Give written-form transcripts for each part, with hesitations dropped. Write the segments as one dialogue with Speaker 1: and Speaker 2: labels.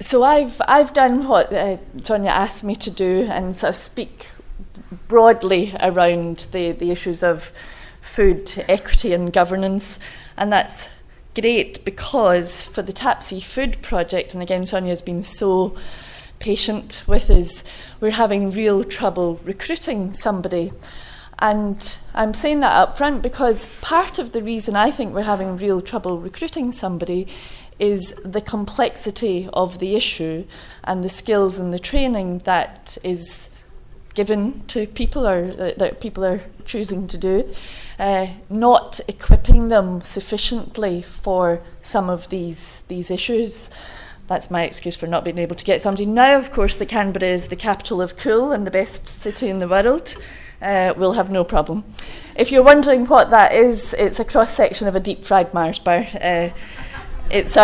Speaker 1: So I've done what Sonia asked me to do and sort of speak broadly around the issues of food equity and governance, and that's great because for the Tapsea Food Project, and again Sonia's been so patient with us, we're having real trouble recruiting somebody. And I'm saying that up front because part of the reason I think we're having real trouble recruiting somebody is the complexity of the issue and the skills and the training that is given to people or that people are choosing to do, not equipping them sufficiently for some of these issues. That's my excuse for not being able to get somebody. Now, of course, that Canberra is the capital of cool and the best city in the world, we'll have no problem. If you're wondering what that is, it's a cross-section of a deep-fried Mars bar. It's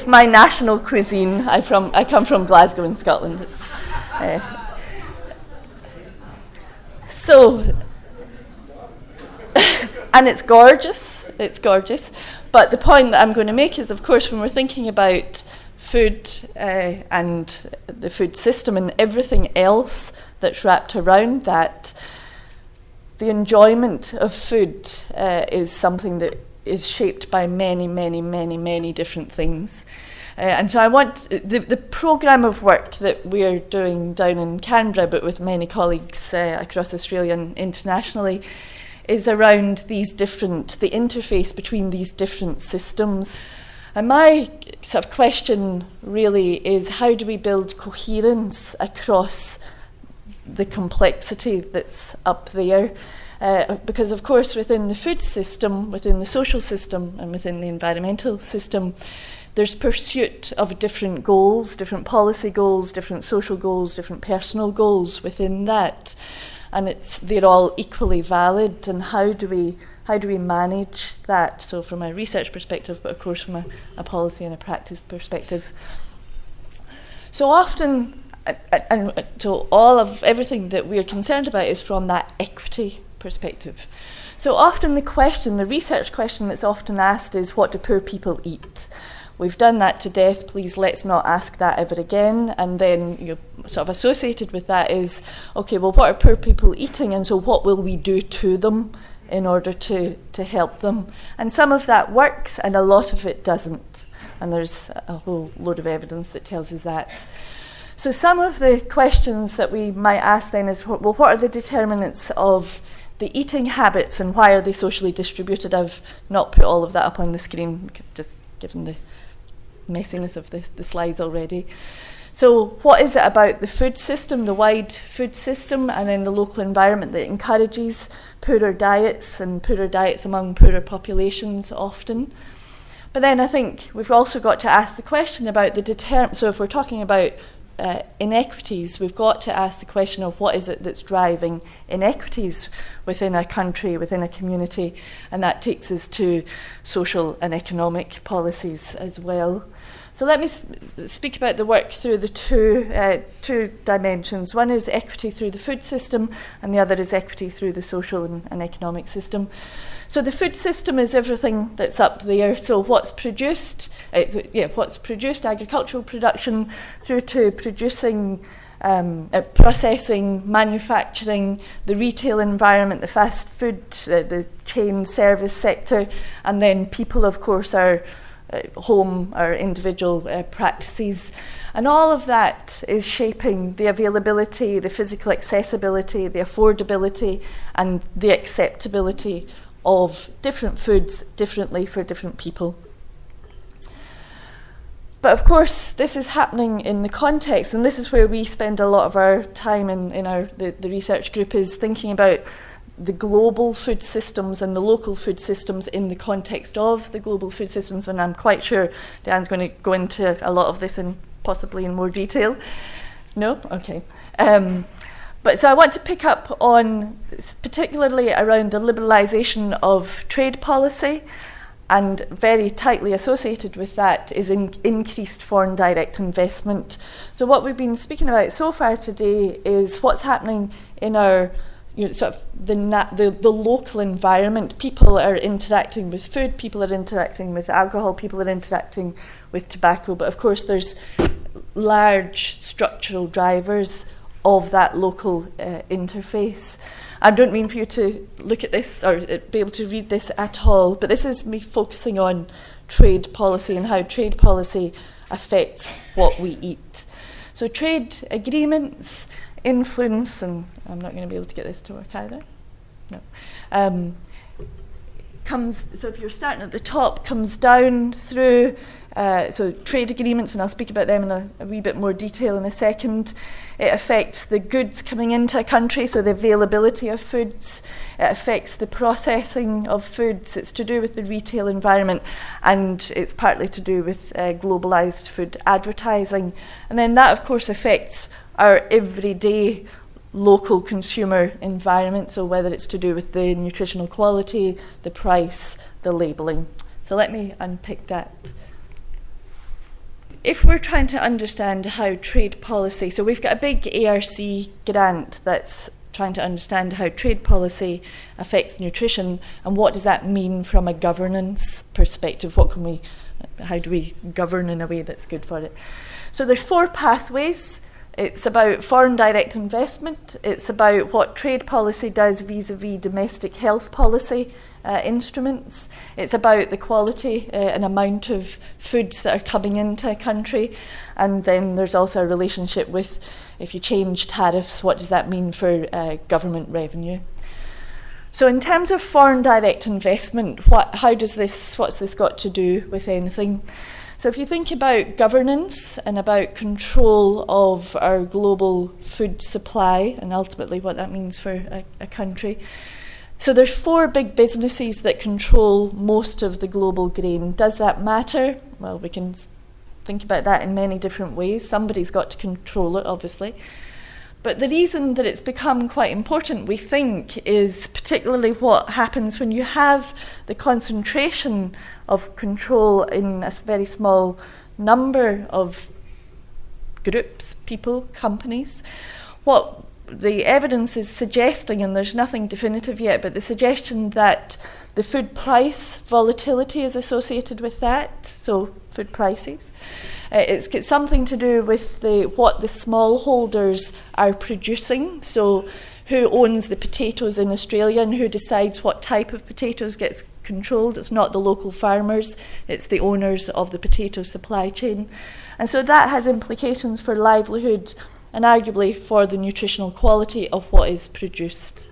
Speaker 1: my national cuisine. I come from Glasgow in Scotland. And it's gorgeous. It's gorgeous. But the point that I'm going to make is, of course, when we're thinking about food and the food system and everything else that's wrapped around that, the enjoyment of food is something that is shaped by many, many, many, many different things. And so I want the programme of work that we're doing down in Canberra, but with many colleagues across Australia and internationally, is around the interface between these different systems. And my sort of question really is, how do we build coherence across the complexity that's up there? Because of course within the food system, within the social system and within the environmental system, there's pursuit of different goals, different policy goals, different social goals, different personal goals within that. And they're all equally valid, and how do we manage that? So from a research perspective, but of course from a policy and a practice perspective. So often, and so all of everything that we're concerned about is from that equity perspective. So often the research question that's often asked is, what do poor people eat? We've done that to death, please let's not ask that ever again. And then sort of associated with that is, okay, well, what are poor people eating? And so what will we do to them in order to help them? And some of that works and a lot of it doesn't. And there's a whole load of evidence that tells us that. So some of the questions that we might ask then is, well, what are the determinants of the eating habits and why are they socially distributed? I've not put all of that up on the screen, just given the messiness of the slides already. So what is it about the food system, the wide food system, and then the local environment that encourages poorer diets and poorer diets among poorer populations often? But then I think we've also got to ask the question about so if we're talking about inequities, we've got to ask the question of what is it that's driving inequities within a country, within a community, and that takes us to social and economic policies as well. So let me speak about the work through the two dimensions. One is equity through the food system, and the other is equity through the social and economic system. So the food system is everything that's up there. So what's produced, agricultural production, through to producing, processing, manufacturing, the retail environment, the fast food, the chain service sector, and then people, of course, are home or individual practices. And all of that is shaping the availability, the physical accessibility, the affordability, and the acceptability of different foods differently for different people. But of course, this is happening in the context, and this is where we spend a lot of our time in the research group, is thinking about the global food systems and the local food systems in the context of the global food systems, and I'm quite sure Dan's going to go into a lot of this possibly in more detail. No? Okay. But so I want to pick up on particularly around the liberalisation of trade policy, and very tightly associated with that is increased foreign direct investment. So what we've been speaking about so far today is what's happening in our sort of the local environment. People are interacting with food, people are interacting with alcohol, people are interacting with tobacco, but of course there's large structural drivers of that local interface. I don't mean for you to look at this or be able to read this at all, but this is me focusing on trade policy and how trade policy affects what we eat. So trade agreements influence, and I'm not going to be able to get this to work either. No. So if you're starting at the top, comes down through, so trade agreements, and I'll speak about them in a wee bit more detail in a second. It affects the goods coming into a country, so the availability of foods. It affects the processing of foods. It's to do with the retail environment, and it's partly to do with globalised food advertising. And then that, of course, affects our everyday local consumer environment, so whether it's to do with the nutritional quality, the price, the labelling. So let me unpick that. If we're trying to understand how trade policy, so we've got a big ARC grant that's trying to understand how trade policy affects nutrition, and what does that mean from a governance perspective? How do we govern in a way that's good for it? So there's 4 pathways. It's about foreign direct investment. It's about what trade policy does vis-a-vis domestic health policy instruments. It's about the quality and amount of foods that are coming into a country. And then there's also a relationship with, if you change tariffs, what does that mean for government revenue? So in terms of foreign direct investment, what's this got to do with anything? So if you think about governance and about control of our global food supply, and ultimately what that means for a country, so there's 4 big businesses that control most of the global grain. Does that matter? Well, we can think about that in many different ways. Somebody's got to control it, obviously. But the reason that it's become quite important, we think, is particularly what happens when you have the concentration of control in a very small number of groups, people, companies. What the evidence is suggesting, and there's nothing definitive yet, but the suggestion that the food price volatility is associated with that, so food prices. It's got something to do with what the smallholders are producing, so who owns the potatoes in Australia and who decides what type of potatoes gets controlled. It's not the local farmers, it's the owners of the potato supply chain. And so that has implications for livelihood and arguably for the nutritional quality of what is produced.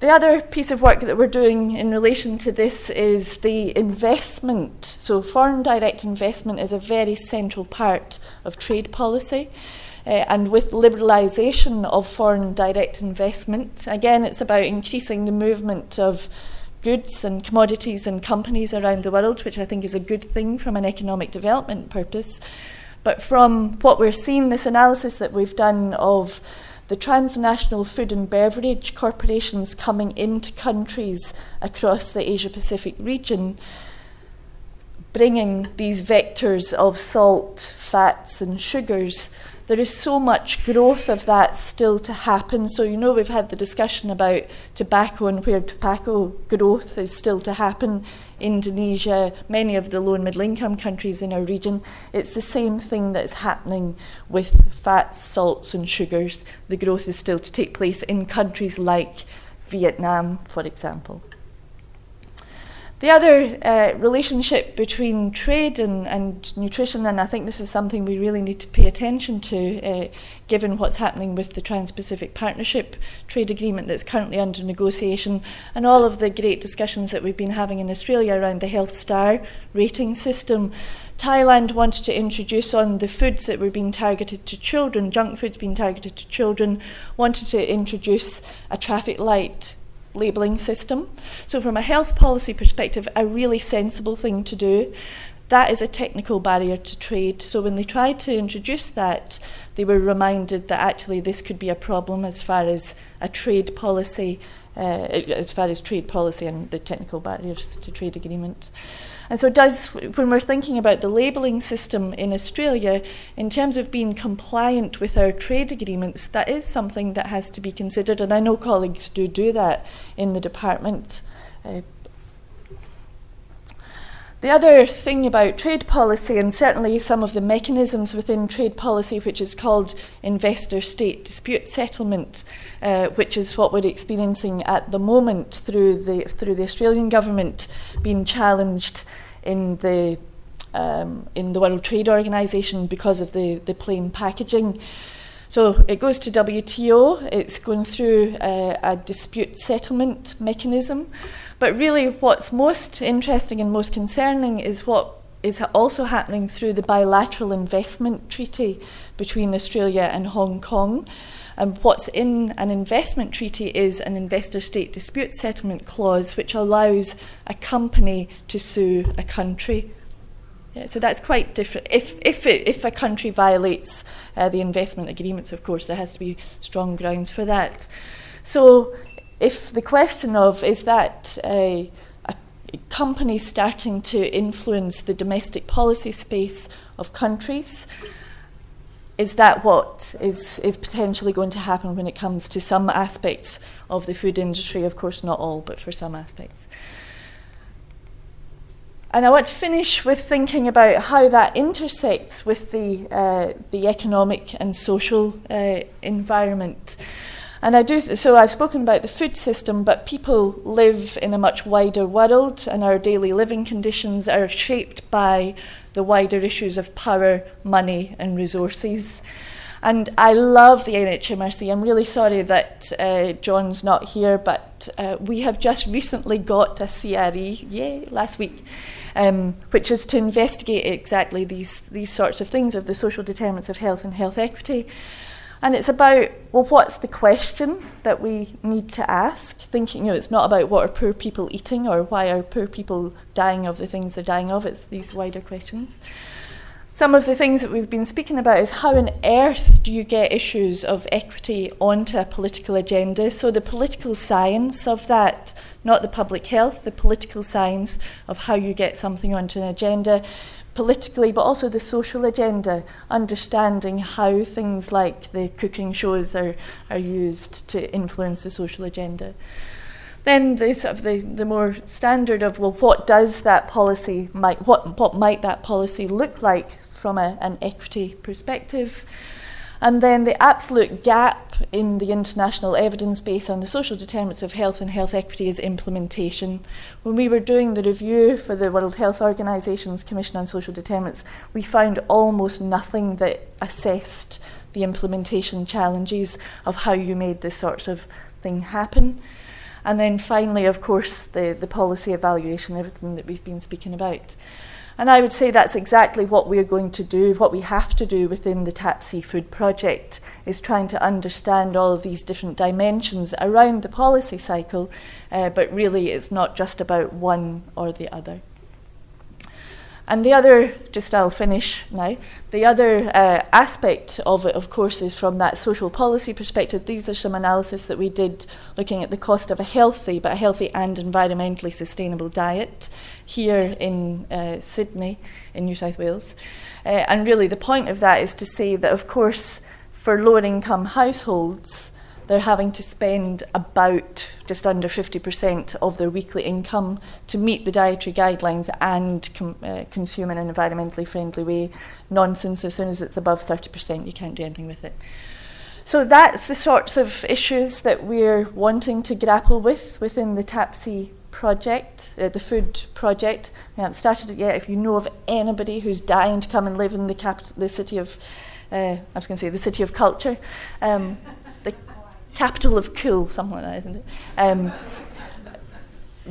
Speaker 1: The other piece of work that we're doing in relation to this is the investment. So foreign direct investment is a very central part of trade policy. And with liberalisation of foreign direct investment, again, it's about increasing the movement of goods and commodities and companies around the world, which I think is a good thing from an economic development purpose. But from what we're seeing, this analysis that we've done of the transnational food and beverage corporations coming into countries across the Asia-Pacific region, bringing these vectors of salt, fats and sugars, there is so much growth of that still to happen. So we've had the discussion about tobacco and where tobacco growth is still to happen. Indonesia, many of the low and middle income countries in our region, it's the same thing that is happening with fats, salts and sugars. The growth is still to take place in countries like Vietnam, for example. The other relationship between trade and nutrition, and I think this is something we really need to pay attention to, given what's happening with the Trans-Pacific Partnership trade agreement that's currently under negotiation, and all of the great discussions that we've been having in Australia around the Health Star rating system. Thailand wanted to introduce on the foods that were being targeted to children, junk foods being targeted to children, wanted to introduce a traffic light labelling system. So from a health policy perspective, a really sensible thing to do. That is a technical barrier to trade. So when they tried to introduce that, they were reminded that actually this could be a problem as far as a trade policy, as far as trade policy and the technical barriers to trade agreement. And so when we're thinking about the labelling system in Australia, in terms of being compliant with our trade agreements, that is something that has to be considered, and I know colleagues do that in the department. The other thing about trade policy, and certainly some of the mechanisms within trade policy, which is called investor-state dispute settlement, which is what we're experiencing at the moment through the Australian government being challenged in the World Trade Organization because of the plain packaging. So it goes to WTO, it's going through a dispute settlement mechanism. But really what's most interesting and most concerning is what is also happening through the bilateral investment treaty between Australia and Hong Kong. And what's in an investment treaty is an investor-state dispute settlement clause which allows a company to sue a country. Yeah, so that's quite different. If a country violates the investment agreements, of course, there has to be strong grounds for that. So if the question of is that a company starting to influence the domestic policy space of countries, is that what is potentially going to happen when it comes to some aspects of the food industry? Of course, not all, but for some aspects. And I want to finish with thinking about how that intersects with the economic and social environment. And so I've spoken about the food system, but people live in a much wider world, and our daily living conditions are shaped by the wider issues of power, money, and resources. And I love the NHMRC. I'm really sorry that John's not here, but we have just recently got a CRE, last week, which is to investigate exactly these sorts of things of the social determinants of health and health equity. And it's about, well, what's the question that we need to ask? Thinking, it's not about what are poor people eating or why are poor people dying of the things they're dying of. It's these wider questions. Some of the things that we've been speaking about is how on earth do you get issues of equity onto a political agenda? So the political science of that, not the public health, the political science of how you get something onto an agenda, politically, but also the social agenda, understanding how things like the cooking shows are used to influence the social agenda. Then the more standard of, well, what does that policy what might that policy look like from an equity perspective? And then the absolute gap in the international evidence base on the social determinants of health and health equity is implementation. When we were doing the review for the World Health Organization's Commission on Social Determinants, we found almost nothing that assessed the implementation challenges of how you made this sorts of thing happen. And then finally, of course, the policy evaluation, everything that we've been speaking about. And I would say that's exactly what we're going to do, what we have to do within the TAP Seafood project, is trying to understand all of these different dimensions around the policy cycle, but really it's not just about one or the other. And the other, I'll finish now, the other aspect of it, of course, is from that social policy perspective. These are some analysis that we did looking at the cost of a healthy and environmentally sustainable diet here in Sydney, in New South Wales. And really the point of that is to say that, of course, for lower income households, they're having to spend about just under 50% of their weekly income to meet the dietary guidelines and consume in an environmentally friendly way. Nonsense, as soon as it's above 30%, you can't do anything with it. So that's the sorts of issues that we're wanting to grapple with within the TAPSEA project, the food project. We haven't started it yet. If you know of anybody who's dying to come and live in the city of, the city of culture, the capital of cool, something like that, isn't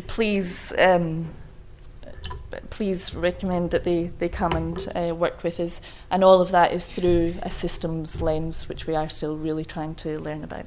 Speaker 1: it? Please recommend that they come and work with us. And all of that is through a systems lens, which we are still really trying to learn about.